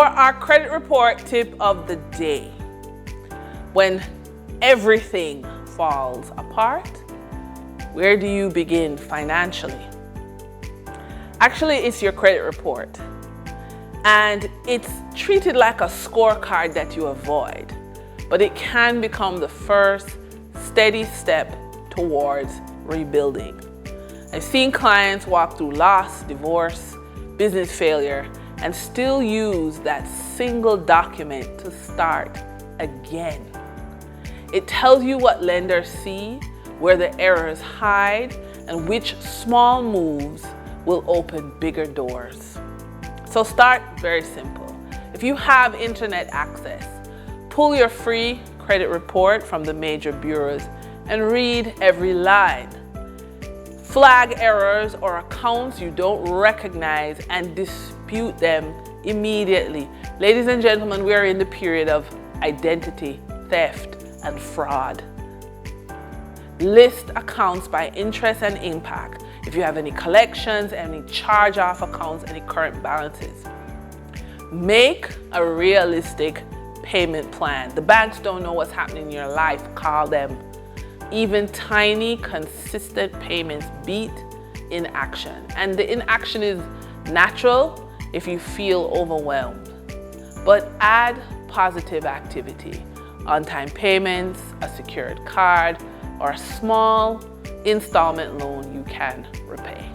For our credit report tip of the day, when everything falls apart, where do you begin financially? Actually, it's your credit report. And it's treated like a scorecard that you avoid, but it can become the first steady step towards rebuilding. I've seen clients walk through loss, divorce, business failure, and still use that single document to start again. It tells you what lenders see, where the errors hide, and which small moves will open bigger doors. So start very simple. If you have internet access, pull your free credit report from the major bureaus and read every line. Flag errors or accounts you don't recognize and dispute them immediately. Ladies and gentlemen, we are in the period of identity theft and fraud. List accounts by interest and impact. If you have any collections, any charge-off accounts, any current balances. Make a realistic payment plan. The banks don't know what's happening in your life. Call them. Even tiny, consistent payments beat inaction. And the inaction is natural if you feel overwhelmed. But add positive activity. On-time payments, a secured card, or a small installment loan you can repay.